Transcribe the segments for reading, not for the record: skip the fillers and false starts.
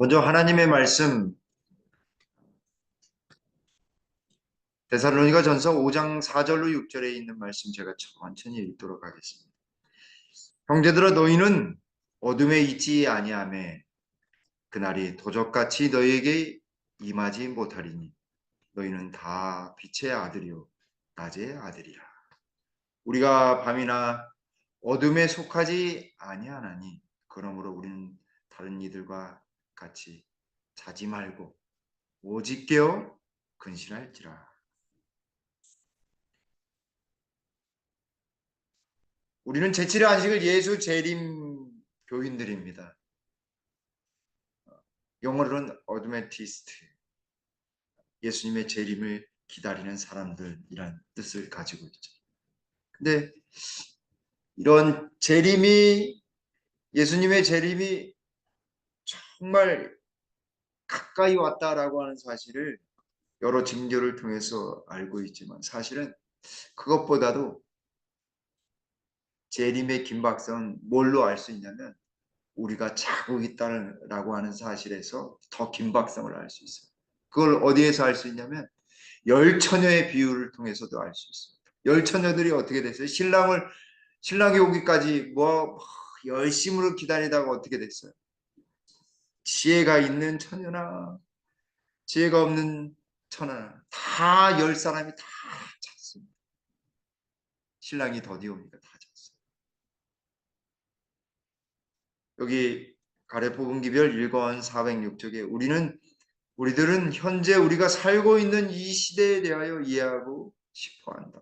먼저 하나님의 말씀 데살로니가 전서 5장 4절로 6절에 있는 말씀 제가 천천히 읽도록 하겠습니다. 형제들아 너희는 어둠에 있지 아니하매 그날이 도적같이 너희에게 임하지 못하리니 너희는 다 빛의 아들이요 낮의 아들이라. 우리가 밤이나 어둠에 속하지 아니하나니 그러므로 우리는 다른 이들과 같이 자지 말고 오직 깨어 근신할지라. 우리는 제7의 안식을 예수 재림 교인들입니다. 영어로는 어드벤티스트, 예수님의 재림을 기다리는 사람들이란 뜻을 가지고 있죠. 근데 이런 재림이, 예수님의 재림이 정말 가까이 왔다라고 하는 사실을 여러 징조를 통해서 알고 있지만 사실은 그것보다도 재림의 긴박성은 뭘로 알 수 있냐면 우리가 자고 있다라고 하는 사실에서 더 긴박성을 알 수 있어요. 그걸 어디에서 알 수 있냐면 열처녀의 비유를 통해서도 알 수 있습니다. 열처녀들이 어떻게 됐어요? 신랑이 오기까지 열심으로 기다리다가 어떻게 됐어요? 지혜가 있는 처녀나 지혜가 없는 처녀나 다 열 사람이 다 잤습니다. 신랑이 더디 오니까 다 잤어요. 여기 가래 뽑은 기별 1권 406쪽에 우리들은 현재 우리가 살고 있는 이 시대에 대하여 이해하고 싶어 한다.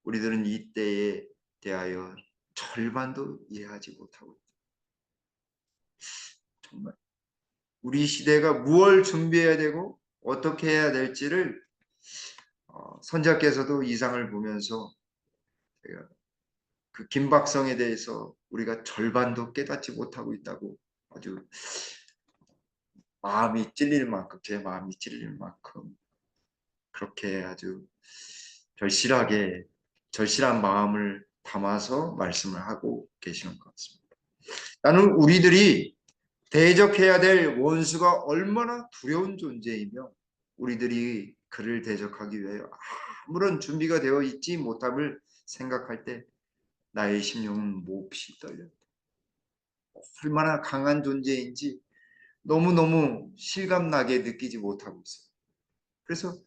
우리들은 이 때에 대하여 절반도 이해하지 못하고 있다. 정말 우리 시대가 무엇을 준비해야 되고 어떻게 해야 될지를 선자께서도 이상을 보면서 그 긴박성에 대해서 우리가 절반도 깨닫지 못하고 있다고 아주 마음이 찔릴 만큼 제 마음이 찔릴 만큼 그렇게 아주 절실한 마음을 담아서 말씀을 하고 계시는 것 같습니다. 나는 우리들이 대적해야 될 원수가 얼마나 두려운 존재이며 우리들이 그를 대적하기 위해 아무런 준비가 되어 있지 못함을 생각할 때 나의 심령은 몹시 떨렸다. 얼마나 강한 존재인지 너무너무 실감나게 느끼지 못하고 있어요. 그래서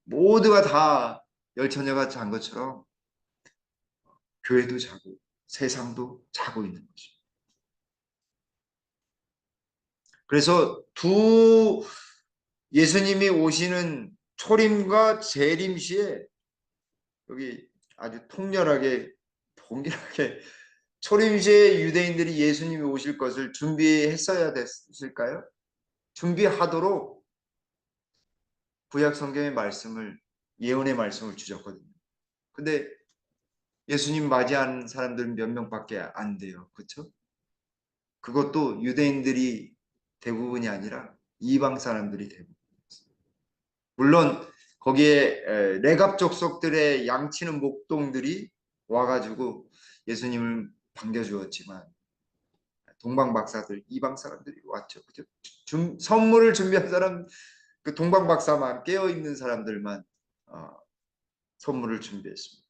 모두가 다 열처녀가 잔 것처럼 교회도 자고 세상도 자고 있는 거죠. 그래서 두 예수님이 오시는 초림과 재림 시에 여기 아주 통렬하게 동일하게 초림 시에 유대인들이 예수님이 오실 것을 준비했어야 됐을까요? 준비하도록 구약 성경의 말씀을 예언의 말씀을 주셨거든요. 근데 예수님 맞이하는 사람들은 몇 명밖에 안 돼요. 그렇죠? 그것도 유대인들이 대부분이 아니라 이방 사람들이 대부분. 물론 거기에 레갑 족속들의 양치는 목동들이 와가지고 예수님을 반겨주었지만 동방박사들, 이방 사람들이 왔죠. 그죠? 선물을 준비한 사람, 그 동방박사만 깨어있는 사람들만 선물을 준비했습니다.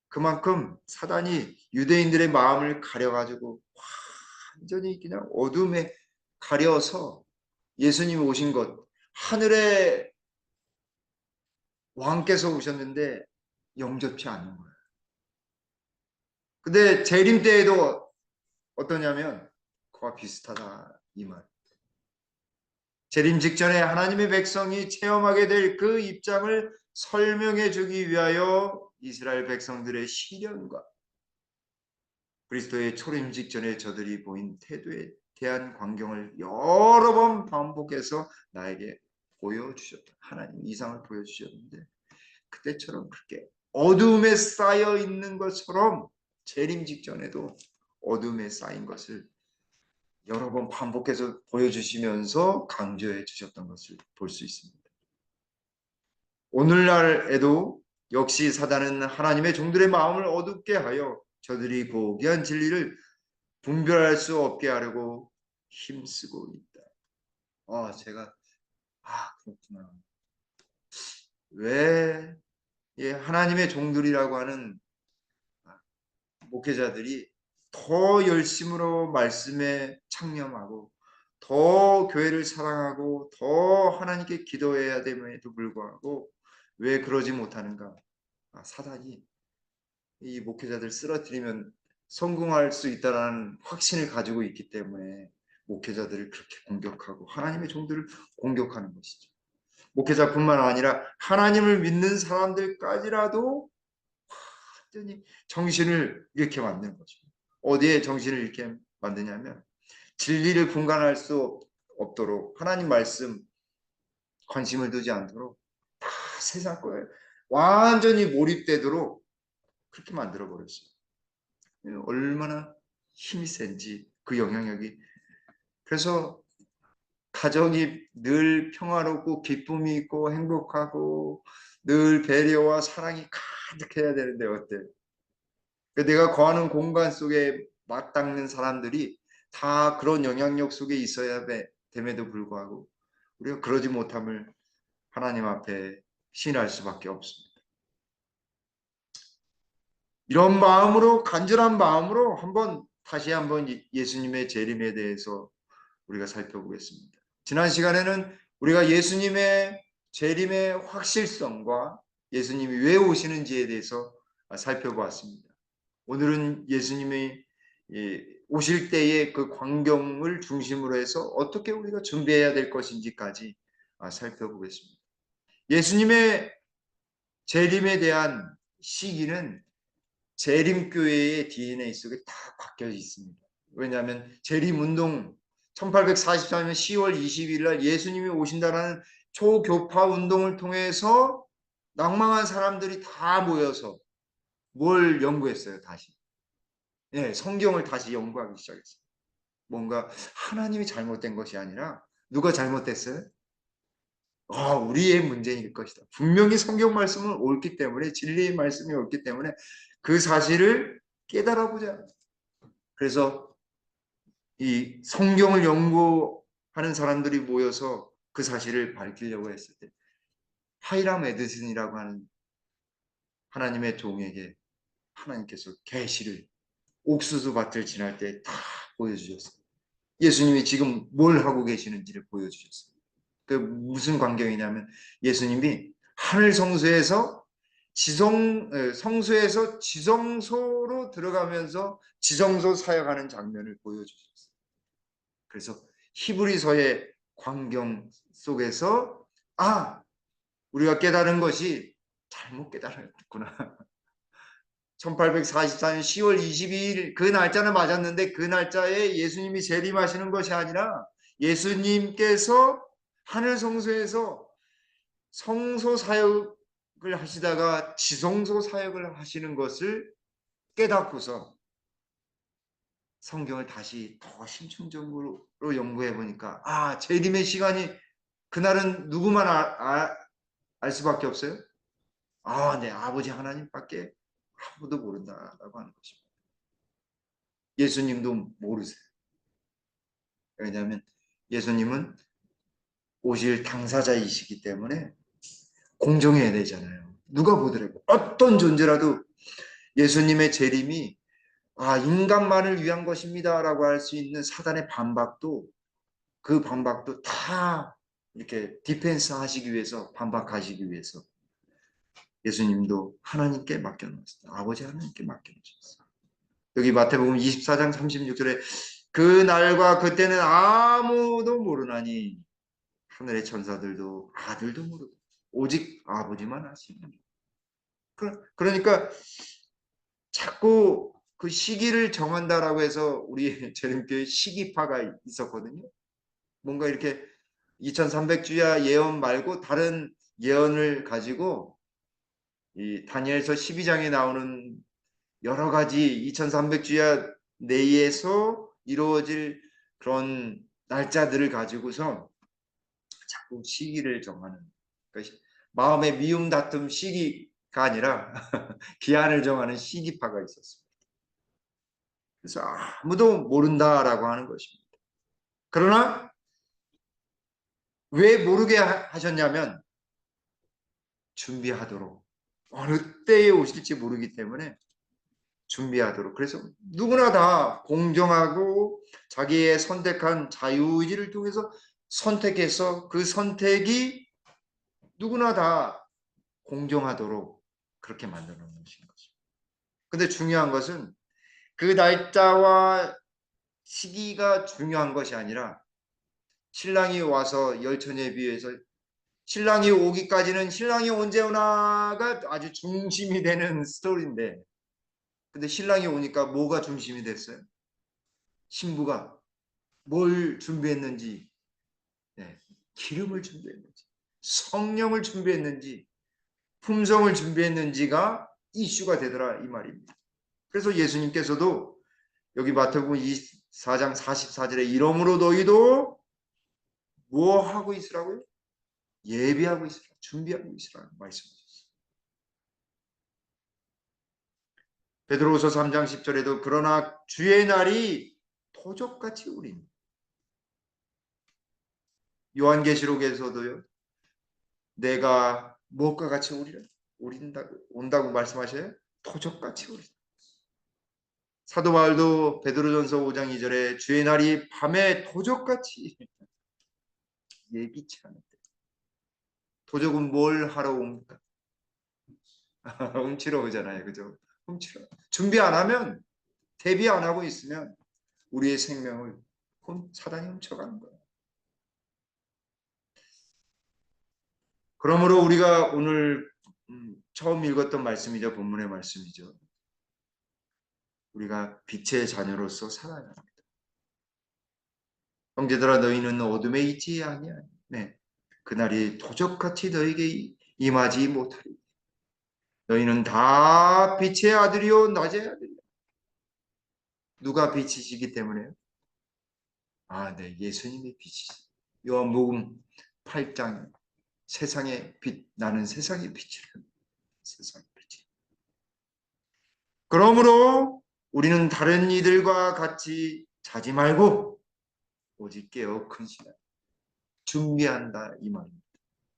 그만큼 사단이 유대인들의 마음을 가려가지고 완전히 그냥 어둠에 가려서 예수님이 오신 것, 하늘에 왕께서 오셨는데 영접치 않는 거예요. 근데 재림 때에도 어떠냐면 그와 비슷하다 이 말. 재림 직전에 하나님의 백성이 체험하게 될 그 입장을 설명해 주기 위하여 이스라엘 백성들의 시련과 그리스도의 초림 직전에 저들이 보인 태도에 대한 광경을 여러 번 반복해서 나에게 보여주셨다. 하나님 이상을 보여주셨는데 그때처럼 그렇게 어둠에 쌓여 있는 것처럼 재림 직전에도 어둠에 쌓인 것을 여러 번 반복해서 보여주시면서 강조해 주셨던 것을 볼 수 있습니다. 오늘날에도 역시 사단은 하나님의 종들의 마음을 어둡게 하여 저들이 고귀한 진리를 분별할 수 없게 하려고 힘쓰고 있다. 제가 그렇구나. 왜 하나님의 종들이라고 하는 목회자들이 더 열심으로 말씀에 창념하고 더 교회를 사랑하고 더 하나님께 기도해야 됨에도 불구하고 왜 그러지 못하는가? 사단이 이 목회자들 쓰러뜨리면 성공할 수 있다는 확신을 가지고 있기 때문에 목회자들을 그렇게 공격하고 하나님의 종들을 공격하는 것이죠. 목회자뿐만 아니라 하나님을 믿는 사람들까지라도 완전히 정신을 잃게 만드는 거죠. 어디에 정신을 잃게 만드냐면 진리를 분간할 수 없도록 하나님 말씀 관심을 두지 않도록 다 세상 거에 완전히 몰입되도록 그렇게 만들어 버렸어요. 얼마나 힘이 센지 그 영향력이. 그래서 가정이 늘 평화롭고 기쁨이 있고 행복하고 늘 배려와 사랑이 가득해야 되는데 어때? 내가 거하는 공간 속에 맞닿는 사람들이 다 그런 영향력 속에 있어야 됨에도 불구하고 우리가 그러지 못함을 하나님 앞에 신할 수밖에 없습니다. 이런 마음으로 간절한 마음으로 다시 한번 예수님의 재림에 대해서 우리가 살펴보겠습니다. 지난 시간에는 우리가 예수님의 재림의 확실성과 예수님이 왜 오시는지에 대해서 살펴보았습니다. 오늘은 예수님이 오실 때의 그 광경을 중심으로 해서 어떻게 우리가 준비해야 될 것인지까지 살펴보겠습니다. 예수님의 재림에 대한 시기는 재림교회의 DNA 속에 다 박혀 있습니다. 왜냐하면 재림운동 1844년 10월 20일 날 예수님이 오신다라는 초교파 운동을 통해서 낭망한 사람들이 다 모여서 뭘 연구했어요, 다시. 성경을 다시 연구하기 시작했어요. 뭔가 하나님이 잘못된 것이 아니라 누가 잘못됐어요? 우리의 문제일 것이다. 분명히 성경 말씀은 옳기 때문에 진리의 말씀이 옳기 때문에 그 사실을 깨달아 보자. 그래서 이 성경을 연구하는 사람들이 모여서 그 사실을 밝히려고 했을 때 하이람 에드슨이라고 하는 하나님의 종에게 하나님께서 계시를 옥수수 밭을 지날 때 다 보여주셨어요. 예수님이 지금 뭘 하고 계시는지를 보여주셨어요. 그 무슨 광경이냐면 예수님이 하늘 성소에서 성소에서 지성소로 들어가면서 지성소 사역하는 장면을 보여주셨어요. 그래서 히브리서의 광경 속에서 우리가 깨달은 것이 잘못 깨달았구나. 1844년 10월 22일 그 날짜는 맞았는데 그 날짜에 예수님이 재림하시는 것이 아니라 예수님께서 하늘 성소에서 성소 사역을 하시다가 지성소 사역을 하시는 것을 깨닫고서 성경을 다시 더 심층적으로 연구해 보니까 재림의 시간이 그날은 누구만 알 수밖에 없어요? 내 아버지 하나님밖에 아무도 모른다라고 하는 것입니다. 예수님도 모르세요. 왜냐하면 예수님은 오실 당사자이시기 때문에 공정해야 되잖아요. 누가 보더라도 어떤 존재라도 예수님의 재림이 인간만을 위한 것입니다라고 할 수 있는 사단의 반박도 그 반박도 다 이렇게 디펜스 하시기 위해서 반박하시기 위해서 예수님도 하나님께 맡겨놓았어요. 아버지 하나님께 맡겨놓으셨어요. 여기 마태복음 24장 36절에 그 날과 그때는 아무도 모르나니 하늘의 천사들도 아들도 모르고 오직 아버지만 아시는. 그러니까 자꾸 그 시기를 정한다라고 해서 우리 재림교회 시기파가 있었거든요. 뭔가 이렇게 2300주야 예언 말고 다른 예언을 가지고 이 다니엘서 12장에 나오는 여러 가지 2300주야 내에서 이루어질 그런 날짜들을 가지고서 자꾸 시기를 정하는, 그러니까 마음의 미움 다툼 시기가 아니라 기한을 정하는 시기파가 있었습니다. 그래서 아무도 모른다라고 하는 것입니다. 그러나 왜 모르게 하셨냐면 준비하도록. 어느 때에 오실지 모르기 때문에 준비하도록. 그래서 누구나 다 공정하고 자기의 선택한 자유의지를 통해서 선택해서 그 선택이 누구나 다 공정하도록 그렇게 만들어 놓으신 거죠. 근데 중요한 것은 그 날짜와 시기가 중요한 것이 아니라 신랑이 와서 열처녀에 비해서 신랑이 오기까지는 신랑이 언제 오나가 아주 중심이 되는 스토리인데 근데 신랑이 오니까 뭐가 중심이 됐어요? 신부가 뭘 준비했는지, 네, 기름을 준비했는지, 성령을 준비했는지, 품성을 준비했는지가 이슈가 되더라 이 말입니다. 그래서 예수님께서도 여기 마태복음 24장 44절에 이러므로 너희도 뭐 하고 있으라고요? 예비하고 있으라, 준비하고 있으라 말씀하셨어요. 베드로후서 3장 10절에도 그러나 주의 날이 도적같이 오리니 요한계시록에서도요. 내가 무엇과 같이 온다고 말씀하셔요? 도적같이 오리다. 사도 바울도 베드로전서 5장 2절에 주의 날이 밤에 도적같이 예기치 않은데 도적은 뭘 하러 옵니까? 훔치러 오잖아요. 그죠? 훔치러. 준비 안 하면 대비 안 하고 있으면 우리의 생명을 사단이 훔쳐가는 거예요. 그러므로 우리가 오늘 처음 읽었던 말씀이죠. 본문의 말씀이죠. 우리가 빛의 자녀로서 살아야 합니다. 형제들아 너희는 어둠에 있지 아니하니 네. 그날이 도적같이 너에게 임하지 못하리. 너희는 다 빛의 아들이요 낮의 아들이야. 누가 빛이시기 때문에요? 아, 네. 예수님이 빛이시. 요한복음 8장 세상의 빛 나는 세상의 빛이라. 세상의 빛이. 그러므로 우리는 다른 이들과 같이 자지 말고 오직 깨어 큰 시간 준비한다 이 말입니다.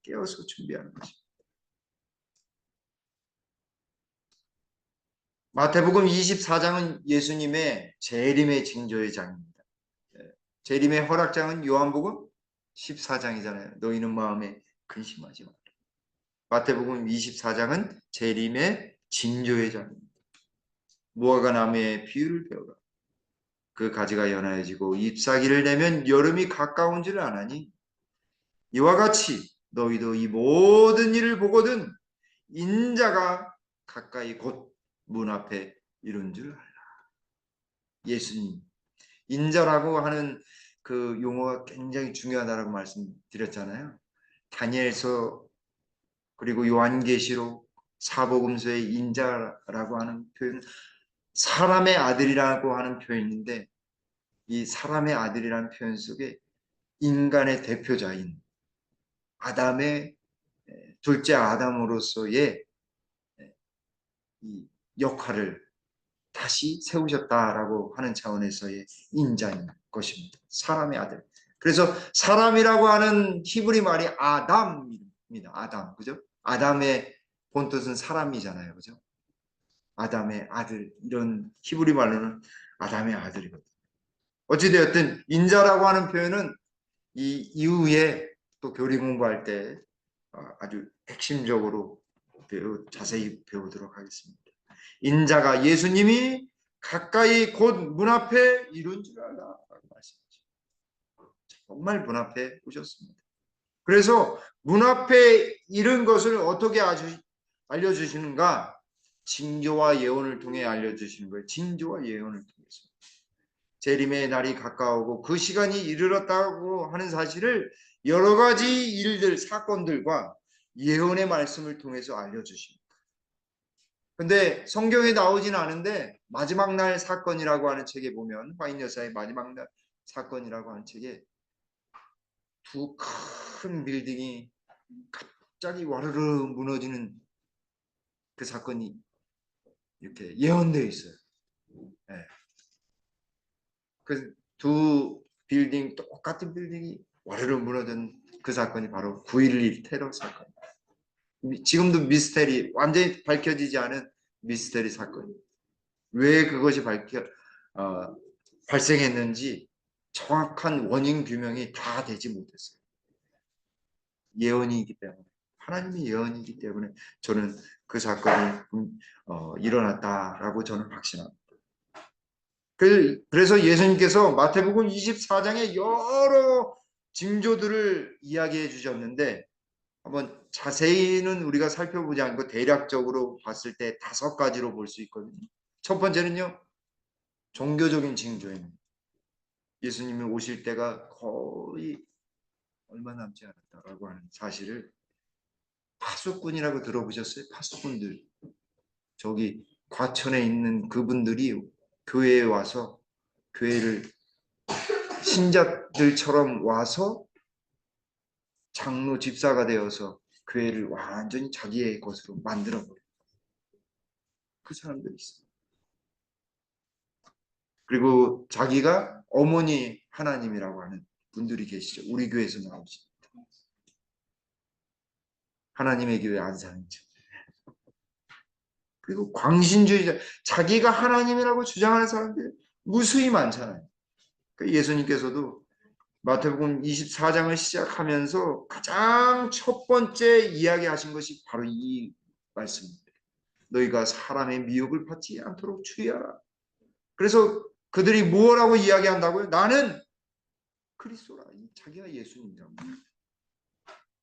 깨어서 준비하는 것입니다. 마태복음 24장은 예수님의 재림의 징조의 장입니다. 재림의 허락장은 요한복음 14장이잖아요. 너희는 마음에 근심하지 마라. 마태복음 24장은 재림의 징조의 장입니다. 무화과 나무의 비유를 배우라. 그 가지가 연하여지고 잎사귀를 내면 여름이 가까운 줄 아나니 이와 같이 너희도 이 모든 일을 보거든 인자가 가까이 곧 문 앞에 이른 줄 알라. 예수님 인자라고 하는 그 용어가 굉장히 중요하다고 말씀드렸잖아요. 다니엘서 그리고 요한계시록 사복음서의 인자라고 하는 표현 사람의 아들이라고 하는 표현인데 이 사람의 아들이라는 표현 속에 인간의 대표자인 아담의 둘째 아담으로서의 이 역할을 다시 세우셨다라고 하는 차원에서의 인자인 것입니다. 사람의 아들. 그래서 사람이라고 하는 히브리 말이 아담입니다. 아담. 그죠? 아담의 본뜻은 사람이잖아요. 그죠? 아담의 아들. 이런 히브리 말로는 아담의 아들이거든요. 어찌되었든 인자라고 하는 표현은 이 이후에 또 교리 공부할 때 아주 핵심적으로 자세히 배우도록 하겠습니다. 인자가 예수님이 가까이 곧 문 앞에 이룬 줄 알라 라고 말씀하시죠. 정말 문 앞에 오셨습니다. 그래서 문 앞에 이른 것을 어떻게 알려주시는가? 징조와 예언을 통해 알려주시는 거예요. 징조와 예언을 통해서. 재림의 날이 가까우고 그 시간이 이르렀다고 하는 사실을 여러 가지 일들, 사건들과 예언의 말씀을 통해서 알려주십니다. 근데 성경에 나오지는 않은데 마지막 날 사건이라고 하는 책에 보면 화인 여사의 마지막 날 사건이라고 하는 책에 두 큰 빌딩이 갑자기 와르르 무너지는 그 사건이 이렇게 예언되어 있어요. 네. 그 두 빌딩 똑같은 빌딩이 와르르 무너진 그 사건이 바로 9.11 테러 사건. 지금도 미스테리, 완전히 밝혀지지 않은 미스테리 사건. 왜 그것이 어, 발생했는지 정확한 원인 규명이 다 되지 못했어요. 예언이기 때문에, 하나님의 예언이기 때문에 저는 그 사건이 일어났다라고 저는 확신합니다. 그래서 예수님께서 마태복음 24장에 여러 징조들을 이야기해 주셨는데, 한번 자세히는 우리가 살펴보지 않고 대략적으로 봤을 때 5가지로 볼 수 있거든요. 첫 번째는요, 종교적인 징조입니다. 예수님이 오실 때가 거의 얼마 남지 않았다라고 하는 사실을, 파수꾼이라고 들어보셨어요? 파수꾼들. 저기 과천에 있는 그분들이 교회에 와서, 교회를 신자들처럼 와서 장로 집사가 되어서 교회를 완전히 자기의 것으로 만들어버려요. 그 사람들이 있어요. 그리고 자기가 어머니 하나님이라고 하는 분들이 계시죠. 우리 교회에서 나오시죠. 하나님의 교회 안 사는 척. 그리고 광신주의자, 자기가 하나님이라고 주장하는 사람들이 무수히 많잖아요. 예수님께서도 마태복음 24장을 시작하면서 가장 첫 번째 이야기하신 것이 바로 이 말씀입니다. 너희가 사람의 미혹을 받지 않도록 주의하라. 그래서 그들이 뭐라고 이야기한다고요? 나는 그리스도라. 자기가 예수님이라고.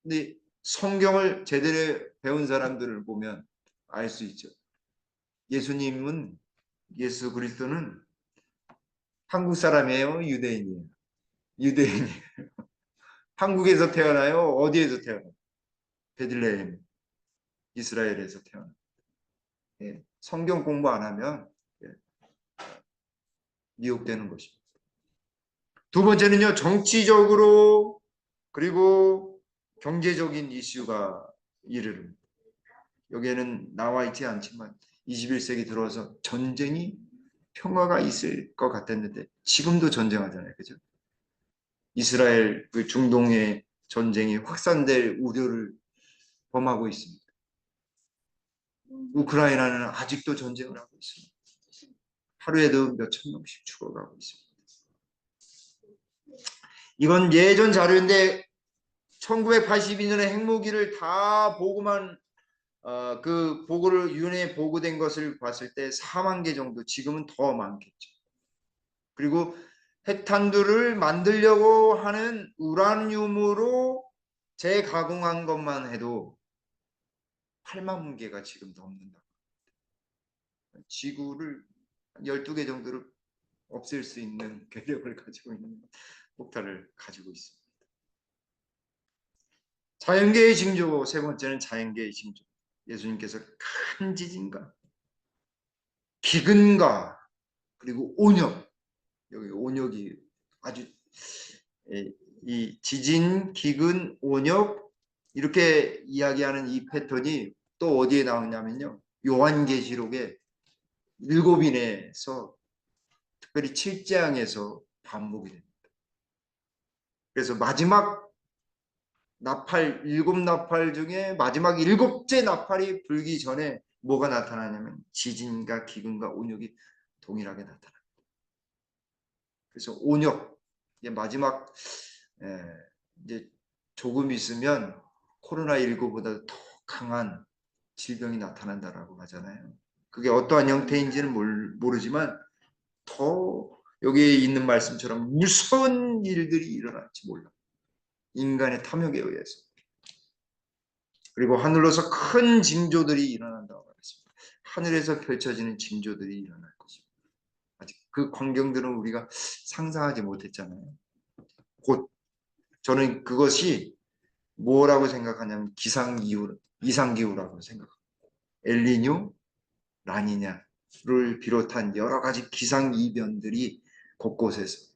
근데 성경을 제대로 배운 사람들을 보면 알 수 있죠. 예수님은, 예수 그리스도는 한국 사람이에요? 유대인이에요? 유대인이에요. 한국에서 태어나요? 어디에서 태어나요? 베들레헴, 이스라엘에서 태어나요. 예, 성경 공부 안 하면 예, 미혹되는 것입니다. 두 번째는요, 정치적으로 그리고 경제적인 이슈가 이르릅니다. 여기에는 나와 있지 않지만 21세기 들어서 전쟁이, 평화가 있을 것 같았는데 지금도 전쟁하잖아요. 그죠? 이스라엘 그 중동의 전쟁이 확산될 우려를 범하고 있습니다. 우크라이나는 아직도 전쟁을 하고 있습니다. 하루에도 몇천 명씩 죽어가고 있습니다. 이건 예전 자료인데 1982년에 핵무기를 다 보고만 그 보고를 유엔에 보고된 것을 봤을 때 4만 개 정도, 지금은 더 많겠죠. 그리고 핵탄두를 만들려고 하는 우라늄으로 재가공한 것만 해도 8만 개가 지금 넘는다. 지구를 12개 정도로 없앨 수 있는 괴력을 가지고 있는 폭탄을 가지고 있습니다. 자연계의 징조, 세 번째는 자연계의 징조. 예수님께서 큰 지진과 기근과 그리고 온역, 여기 온역이 아주, 이 지진, 기근, 온역 이렇게 이야기하는 이 패턴이 또 어디에 나오냐면요, 요한계시록의 7인에서 특별히 7장에서 반복이 됩니다. 그래서 마지막 나팔, 7나팔 중에 마지막 7째 나팔이 불기 전에 뭐가 나타나냐면 지진과 기근과 온역이 동일하게 나타납니다. 그래서 온역, 마지막 이제 조금 있으면 코로나19보다 더 강한 질병이 나타난다라고 하잖아요. 그게 어떠한 형태인지는 모르지만 더 여기에 있는 말씀처럼 무서운 일들이 일어날지 몰라. 인간의 탐욕에 의해서. 그리고 하늘로서 큰 징조들이 일어난다고 말했습니다. 하늘에서 펼쳐지는 징조들이 일어날 것입니다. 아직 그 광경들은 우리가 상상하지 못했잖아요. 곧 저는 그것이 뭐라고 생각하냐면 이상기후라고 생각합니다. 엘니뇨, 라니냐를 비롯한 여러 가지 기상이변들이 곳곳에서.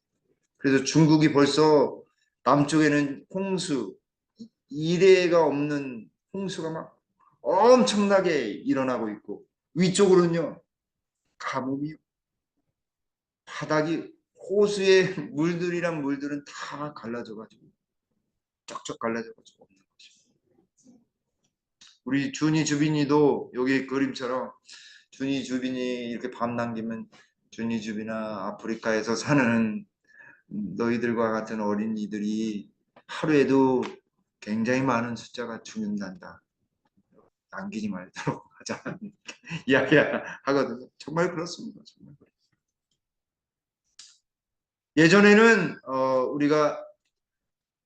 그래서 중국이 벌써 남쪽에는 홍수, 이래가 없는 홍수가 막 엄청나게 일어나고 있고, 위쪽으로는요, 가뭄이, 바닥이, 호수의 물들이란 물들은 다 갈라져 가지고 쩍쩍 갈라져가지고 없는 것입니다. 우리 준이 주빈이도 여기 그림처럼 준이 주빈이 이렇게 밤 남기면 준이 주빈아 아프리카에서 사는 너희들과 같은 어린이들이 하루에도 굉장히 많은 숫자가 죽는단다. 남기지 말도록 하자. 이야기하거든요. 정말 그렇습니다. 정말 그렇습니다. 예전에는 우리가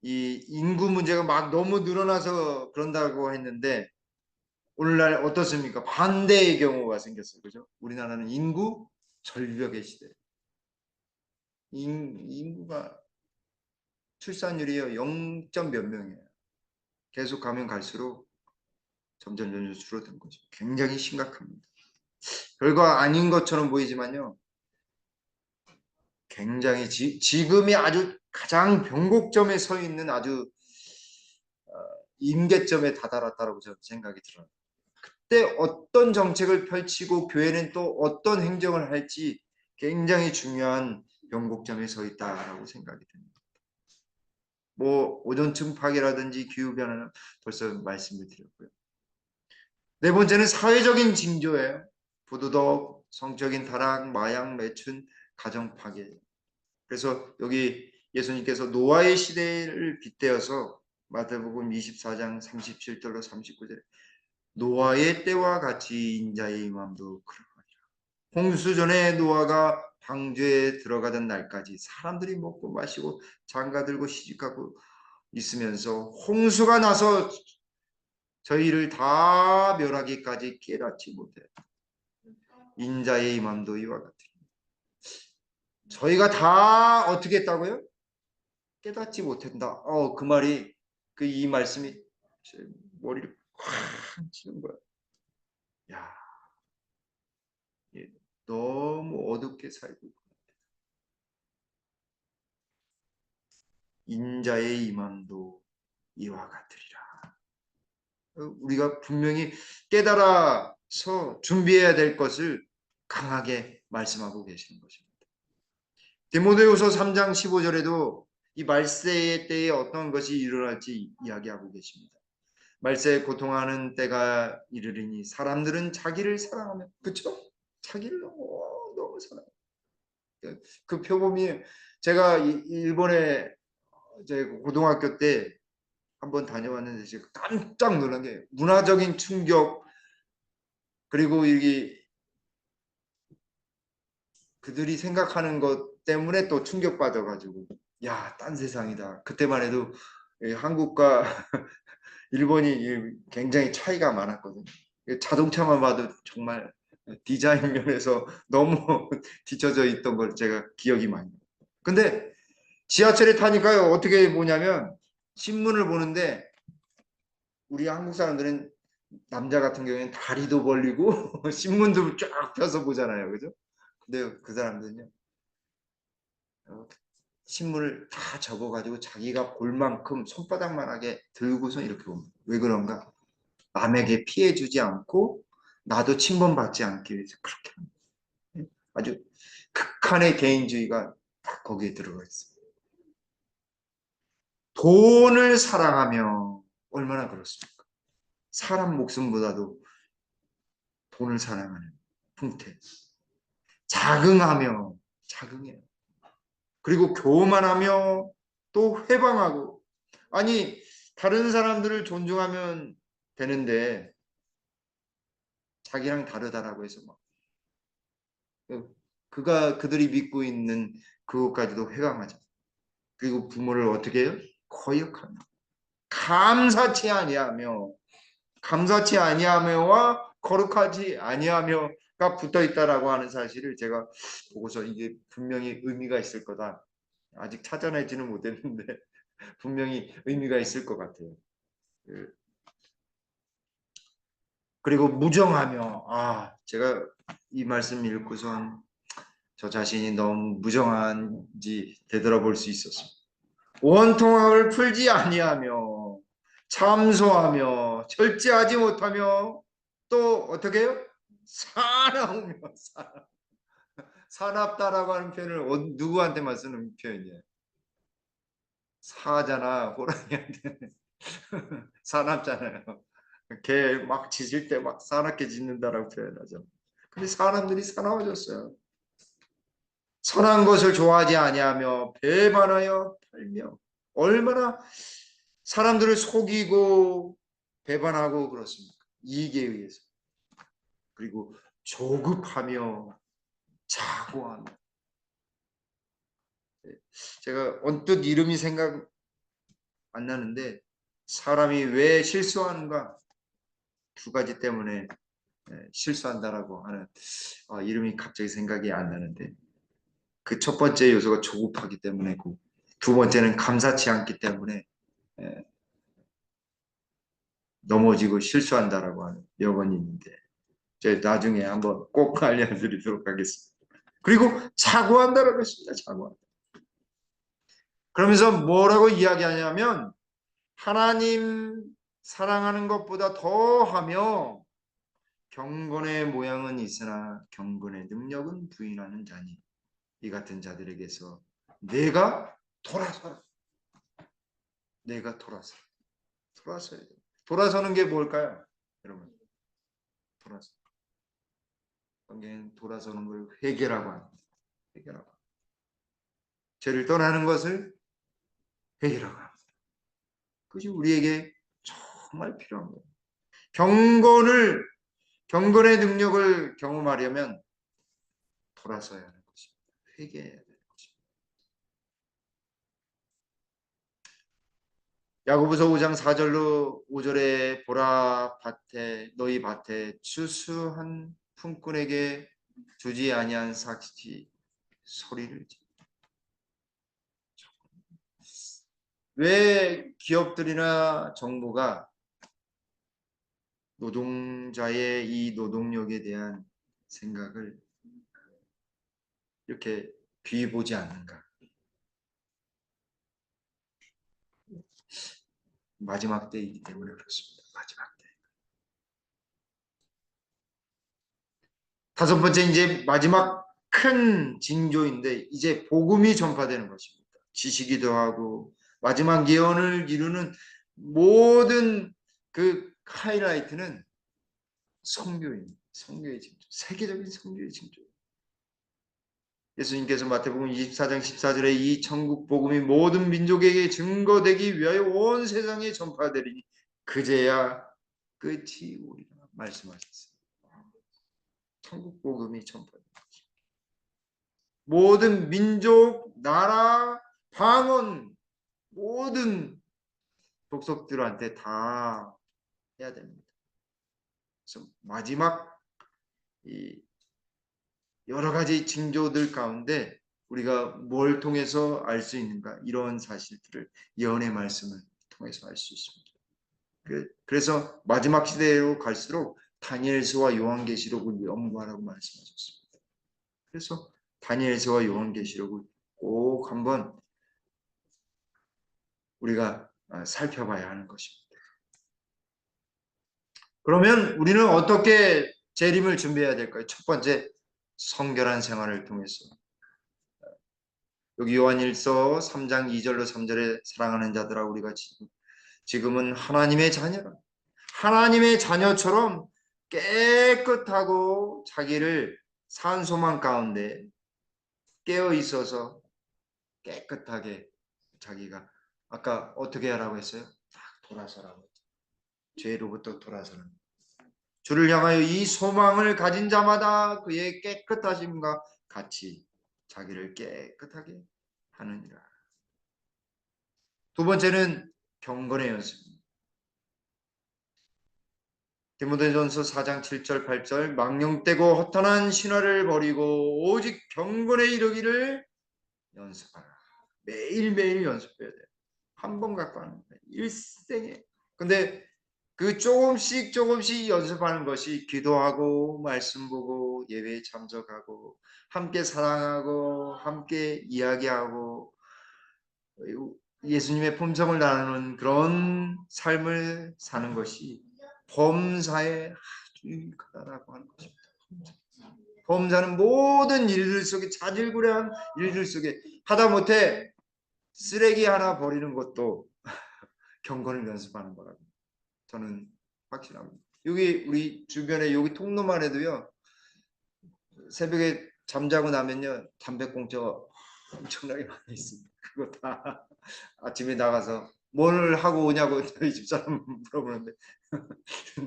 이 인구 문제가 막 너무 늘어나서 그런다고 했는데 오늘날 어떻습니까? 반대의 경우가 생겼어요. 그죠? 우리나라는 인구 절벽의 시대. 인구가 출산율이 0. 몇 명이에요. 계속 가면 갈수록 점점 줄어드는 거죠. 굉장히 심각합니다. 별거 아닌 것처럼 보이지만요. 굉장히 지금이 아주 가장 변곡점에 서 있는 아주 임계점에 다다랐다고 저는 생각이 들어요. 그때 어떤 정책을 펼치고 교회는 또 어떤 행정을 할지 굉장히 중요한 변곡점에 서 있다라고 생각이 듭니다. 뭐 오존층 파괴라든지 기후변화는 벌써 말씀을 드렸고요. 네 번째는 사회적인 징조예요. 부도덕, 성적인 타락, 마약, 매춘, 가정 파괴. 그래서 여기 예수님께서 노아의 시대를 빗대어서 마태복음 24장 37절로 39절 노아의 때와 같이 인자의 임함도 그러하리라. 홍수 전에 노아가 방주에 들어가던 날까지 사람들이 먹고 마시고 장가들고 시집가고 있으면서 홍수가 나서 저희를 다 멸하기까지 깨닫지 못해. 인자의 임함도 이와 같으니 저희가 다 어떻게 했다고요? 깨닫지 못한다. 그 말이 이 말씀이 제 머리를 콱 치는 거야. 야, 너무 어둡게 살고 있구나. 인자의 임함도 이와 같으리라. 우리가 분명히 깨달아서 준비해야 될 것을 강하게 말씀하고 계시는 것입니다. 디모데후서 3장 15절에도 이 말세의 때에 어떤 것이 일어날지 이야기하고 계십니다. 말세에 고통하는 때가 이르리니 사람들은 자기를 사랑하며 그렇죠? 자기를 너무 사랑해요. 그 표범이 제가 일본에 제 고등학교 때 한번 다녀왔는데 제가 깜짝 놀란 게 문화적인 충격 그리고 이게 그들이 생각하는 것 때문에 또 충격받아가지고 야, 딴 세상이다. 그때만 해도 한국과 일본이 굉장히 차이가 많았거든요. 자동차만 봐도 정말 디자인 면에서 너무 뒤처져 있던 걸 제가 기억이 많이 나요. 근데 지하철에 타니까요. 어떻게 보냐면 신문을 보는데 우리 한국 사람들은 남자 같은 경우에는 다리도 벌리고 신문도 쫙 펴서 보잖아요. 그죠? 근데 그 사람들은요. 신문을 다 접어가지고 자기가 볼 만큼 손바닥만하게 들고서 이렇게 봅니다. 왜 그런가? 남에게 피해 주지 않고 나도 침범받지 않기 위해서 그렇게 합니다. 아주 극한의 개인주의가 딱 거기에 들어가 있어요. 돈을 사랑하며 얼마나 그렇습니까? 사람 목숨보다도 돈을 사랑하는 풍태. 자긍하며 자긍해요. 그리고 교만하며 또 회방하고 아니 다른 사람들을 존중하면 되는데 자기랑 다르다라고 해서 막 그들이 믿고 있는 그것까지도 회방하죠. 그리고 부모를 어떻게 해요? 거역하며 감사치 아니하며와 거룩하지 아니하며가 붙어 있다라고 하는 사실을 제가 보고서 이게 분명히 의미가 있을 거다. 아직 찾아내지는 못했는데 분명히 의미가 있을 것 같아요. 그리고 무정하며 제가 이 말씀 읽고선 저 자신이 너무 무정한지 되돌아볼 수 있었습니다. 원통함을 풀지 아니하며 참소하며 절제하지 못하며 또 어떻게 해요? 사나우며 사납다라고 하는 표현을 누구한테만 쓰는 표현이에요? 사자나 호랑이한테 사납잖아요. 개 막 짖을 때 막 사납게 짖는다라고 표현하죠. 근데 사람들이 사나워졌어요. 선한 것을 좋아하지 아니하며 배반하여 팔며, 얼마나 사람들을 속이고 배반하고 그렇습니까? 이익에 의해서. 그리고 조급하며 자고하며. 제가 언뜻 이름이 생각 안 나는데, 사람이 왜 실수하는가? 두 가지 때문에 실수한다라고 하는 이름이 갑자기 생각이 안 나는데, 그 첫 번째 요소가 조급하기 때문이고, 두 번째는 감사치 않기 때문에 예, 넘어지고 실수한다라고 하는 여건이 있는데, 제가 나중에 한번 꼭 알려드리도록 하겠습니다. 그리고 자고한다라고 했습니다. 자고한다. 그러면서 뭐라고 이야기하냐면, 하나님 사랑하는 것보다 더하며 경건의 모양은 있으나 경건의 능력은 부인하는 자니, 이 같은 자들에게서 내가 돌아서라. 내가 돌아서라. 돌아서야 돼. 돌아서는 게 뭘까요? 여러분, 돌아서. 성경은 돌아서는 걸 회개라고 합니다. 회개라고. 죄를 떠나는 것을 회개라고 합니다. 그것이 우리에게 정말 필요한 거예요. 경건의 능력을 경험하려면 돌아서야 하는 것입니다. 회개해야 되는 것입니다. 야고보서 5장 4절로 5절에 보라 밭에 너희 밭에 추수한 품꾼에게 주지 아니한 삭시 소리를 지. 왜 기업들이나 정부가 노동자의 이 노동력에 대한 생각을 이렇게 귀히 보지 않는가? 마지막 때이기 때문에 그렇습니다. 마지막 때. 다섯 번째, 이제 마지막 큰 징조인데, 이제 복음이 전파되는 것입니다. 지식이 더하고 마지막 예언을 이루는 모든 그 하이라이트는 성교입니다. 성교의 징조, 세계적인 성교의 징조. 예수님께서 마태복음 24장 14절에 이 천국 복음이 모든 민족에게 증거되기 위하여 온 세상에 전파되리니 그제야 끝이 오리라 말씀하셨어요. 천국 복음이 전파됩니다. 모든 민족, 나라, 방언, 모든 족속들한테 다 해야 됩니다. 그래서 마지막 이 여러 가지 징조들 가운데 우리가 뭘 통해서 알 수 있는가? 이런 사실들을 예언의 말씀을 통해서 알 수 있습니다. 그래서 마지막 시대로 갈수록 다니엘서와 요한계시록을 연구하라고 말씀하셨습니다. 그래서 다니엘서와 요한계시록을 꼭 한번 우리가 살펴봐야 하는 것입니다. 그러면 우리는 어떻게 재림을 준비해야 될까요? 첫 번째, 성결한 생활을 통해서. 여기 요한일서 3장 2절로 3절에 사랑하는 자들아 우리가 지금은 하나님의 자녀라. 하나님의 자녀처럼 깨끗하고 자기를 산소망 가운데 깨어 있어서 깨끗하게 자기가 아까 어떻게 하라고 했어요? 딱 돌아서라고 했죠. 죄로부터 돌아서는. 주를 향하여 이 소망을 가진 자마다 그의 깨끗하심과 같이 자기를 깨끗하게 하느니라. 두 번째는 경건의 연습입니다. 디모데전서 4장 7절 8절 망령되고 허탄한 신화를 버리고 오직 경건에 이르기를 연습하라. 매일매일 연습해야 돼요. 한 번 갖고 하는 거예요. 일생에. 근데 그 조금씩 연습하는 것이 기도하고 말씀 보고 예배에 참석하고 함께 사랑하고 함께 이야기하고 예수님의 품성을 나누는 그런 삶을 사는 것이 범사에 아주 유익하다라고 하는 것입니다. 범사는 모든 일들 속에 자질구레한 일들 속에 하다못해 쓰레기 하나 버리는 것도 경건을 연습하는 거라고 저는 확신합니다. 여기 우리 주변에 여기 통로만 해도요. 새벽에 잠자고 나면요. 담배꽁초가 엄청나게 많이 있습니다. 그거 다 아침에 나가서 뭘 하고 오냐고 저희 집사람 물어보는데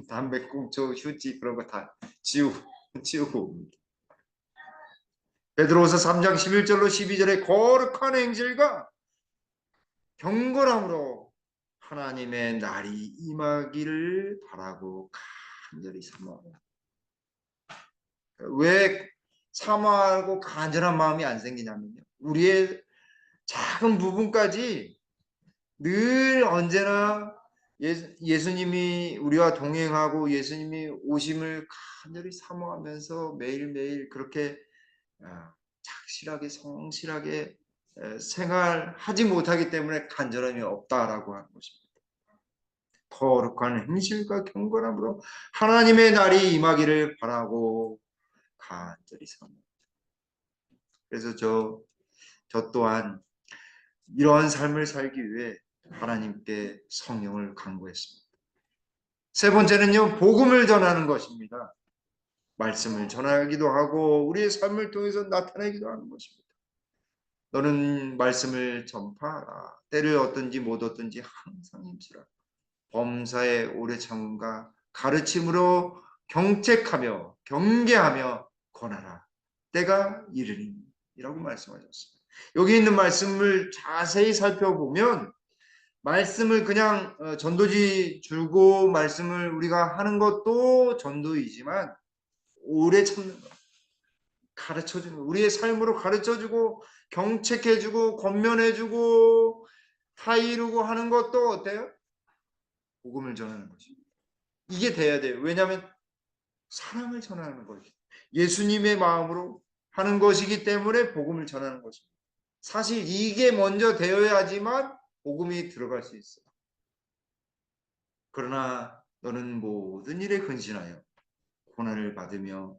담배꽁초, 휴지 그런 거 다 치우고 옵니다. 베드로후서 3장 11절로 12절에 거룩한 행실과 경건함으로 하나님의 날이 임하기를 바라고 간절히 사모하고 왜 사모하고 간절한 마음이 안 생기냐면요. 우리의 작은 부분까지 늘 언제나 예수님이 우리와 동행하고 예수님이 오심을 간절히 사모하면서 매일매일 그렇게 착실하게 성실하게 생활하지 못하기 때문에 간절함이 없다라고 하는 것입니다. 거룩한 행실과 경건함으로 하나님의 날이 임하기를 바라고 간절히 사모합니다. 그래서 저 또한 이러한 삶을 살기 위해 하나님께 성령을 간구했습니다. 세 번째는요, 복음을 전하는 것입니다. 말씀을 전하기도 하고 우리의 삶을 통해서 나타내기도 하는 것입니다. 너는 말씀을 전파하라. 때를 얻든지 못 얻든지 항상 힘쓰라. 범사의 오래 참음과 가르침으로 경책하며 경계하며 권하라. 때가 이르니 이라고 말씀하셨습니다. 여기 있는 말씀을 자세히 살펴보면 말씀을 그냥 전도지 줄고 말씀을 우리가 하는 것도 전도이지만 오래 참는 것, 가르쳐주는 것, 우리의 삶으로 가르쳐주고 경책해주고 권면해주고 타이르고 하는 것도 어때요? 복음을 전하는 것입니다. 이게 돼야 돼요. 왜냐하면 사랑을 전하는 것이 예수님의 마음으로 하는 것이기 때문에 복음을 전하는 것입니다. 사실 이게 먼저 되어야지만 복음이 들어갈 수 있어요. 그러나 너는 모든 일에 근신하여 고난을 받으며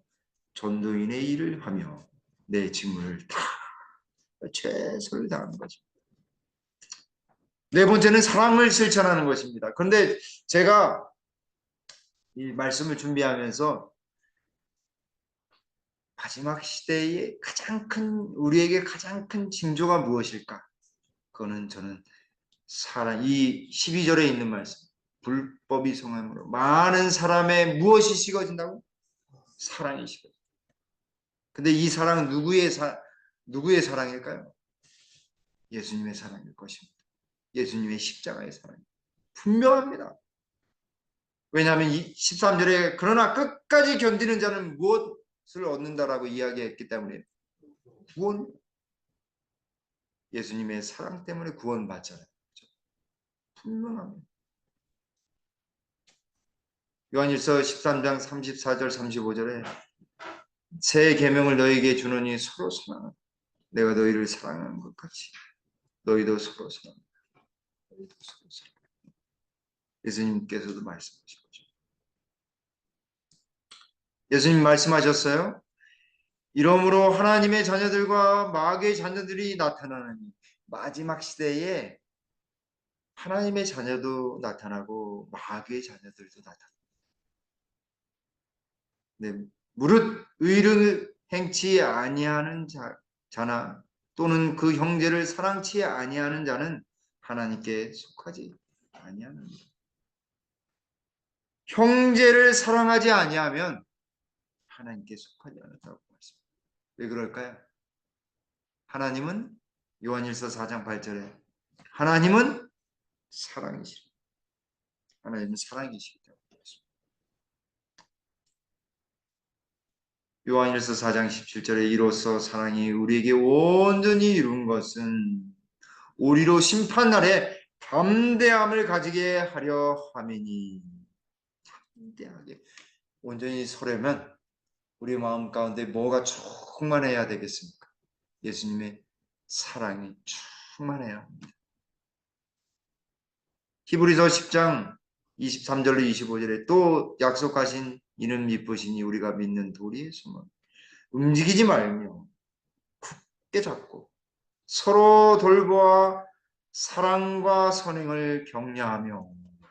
전도인의 일을 하며 내 직무를 다 최선을 다하는 것입니다. 네 번째는 사랑을 실천하는 것입니다. 그런데 제가 이 말씀을 준비하면서 마지막 시대의 가장 큰 우리에게 가장 큰 징조가 무엇일까? 그거는 저는 이 12절에 있는 말씀 불법이 성함으로 많은 사람의 무엇이 식어진다고? 사랑이 식어진다. 근데 이 사랑은 누구의 사랑일까요? 예수님의 사랑일 것입니다. 예수님의 십자가의 사랑. 분명합니다. 왜냐하면 13절에 그러나 끝까지 견디는 자는 무엇을 얻는다라고 이야기했기 때문에 구원, 예수님의 사랑 때문에 구원받잖아요. 분명합니다. 요한일서 13장 34절 35절에 새 계명을 너희에게 주노니 서로 사랑하라. 내가 너희를 사랑하는 것 같이 너희도 서로 사랑하라. 너희도 서로 사랑하라. 예수님께서도 말씀하신 거죠. 예수님 말씀하셨어요. 이러므로 하나님의 자녀들과 마귀의 자녀들이 나타나는 마지막 시대에 하나님의 자녀도 나타나고 마귀의 자녀들도 나타납니다. 네, 무릇 의를 행치 아니하는 자나 또는 그 형제를 사랑치 아니하는 자는 하나님께 속하지 아니하느니라. 형제를 사랑하지 아니하면 하나님께 속하지 않았다고 말씀합니다. 왜 그럴까요? 하나님은 요한일서 4장 8절에 하나님은 사랑이시라. 하나님은 사랑이시기 때문에 그렇습니다. 요한일서 4장 17절에 이로써 사랑이 우리에게 온전히 이룬 것은 우리로 심판날에 담대함을 가지게 하려 함이니. 담대하게 온전히 서려면 우리 마음 가운데 뭐가 충만해야 되겠습니까? 예수님의 사랑이 충만해야 합니다. 히브리서 10장 23절로 25절에 또 약속하신 이는 미쁘시니 우리가 믿는 도리에 숨어 움직이지 말며 굳게 잡고 서로 돌보아 사랑과 선행을 격려하며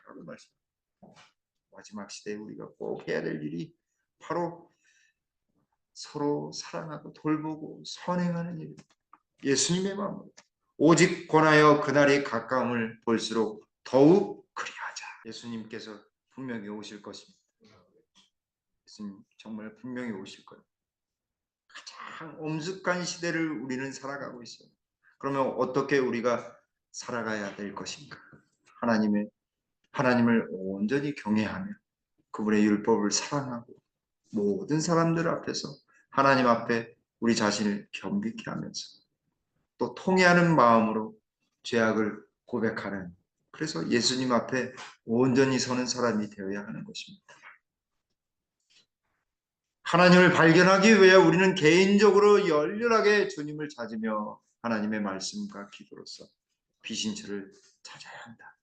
라고 말씀. 마지막 시대에 우리가 꼭 해야 될 일이 바로 서로 사랑하고 돌보고 선행하는 일. 예수님의 마음. 오직 권하여 그날이 가까움을 볼수록 더욱 그리하자. 예수님께서 분명히 오실 것입니다. 예수님 정말 분명히 오실 거예요. 가장 엄숙한 시대를 우리는 살아가고 있어요. 그러면 어떻게 우리가 살아가야 될 것인가? 하나님을 온전히 경외하며 그분의 율법을 사랑하고 모든 사람들 앞에서 하나님 앞에 우리 자신을 겸비케 하면서 또 통회하는 마음으로 죄악을 고백하는, 그래서 예수님 앞에 온전히 서는 사람이 되어야 하는 것입니다. 하나님을 발견하기 위해 우리는 개인적으로 열렬하게 주님을 찾으며 하나님의 말씀과 기도로서 비신처를 찾아야 한다.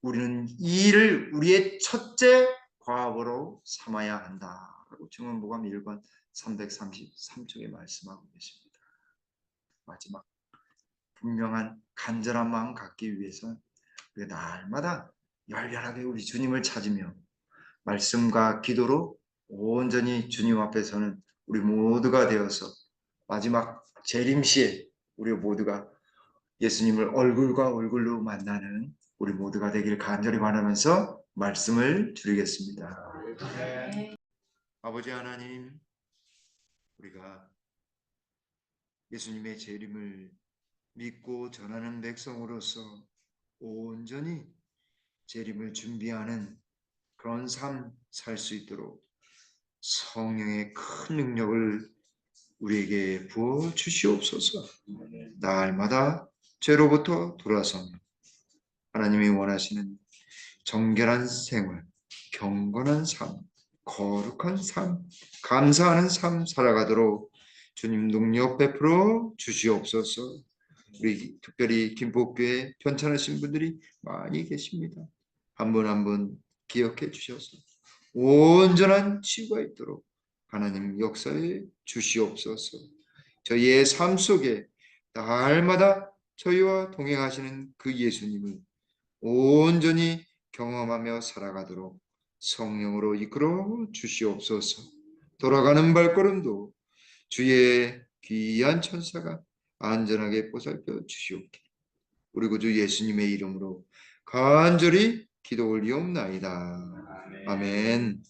우리는 이 일을 우리의 첫째 과업으로 삼아야 한다. 라고 증언보감 1권 333쪽에 말씀하고 계십니다. 마지막 분명한 간절한 마음 갖기 위해서는 우리가 날마다 열렬하게 우리 주님을 찾으며 말씀과 기도로 온전히 주님 앞에서는 우리 모두가 되어서 마지막 재림시에 우리 모두가 예수님을 얼굴과 얼굴로 만나는 우리 모두가 되길 간절히 바라면서 말씀을 드리겠습니다. 네. 아버지 하나님, 우리가 예수님의 재림을 믿고 전하는 백성으로서 온전히 재림을 준비하는 그런 삶 살 수 있도록 성령의 큰 능력을 우리에게 부어 주시옵소서. 날마다 죄로부터 돌아서며 하나님이 원하시는 정결한 생활, 경건한 삶, 거룩한 삶, 감사하는 삶 살아가도록 주님 능력 베풀어 주시옵소서. 우리 특별히 김포교회 편찮으신 분들이 많이 계십니다. 한 분 한 분 기억해 주셔서 온전한 치유가 있도록 하나님 역사에 주시옵소서. 저희의 삶 속에 날마다 저희와 동행하시는 그 예수님을 온전히 경험하며 살아가도록 성령으로 이끌어 주시옵소서. 돌아가는 발걸음도 주의 귀한 천사가 안전하게 보살펴 주시옵게 우리 구주 예수님의 이름으로 간절히 기도 올리옵나이다. 아멘.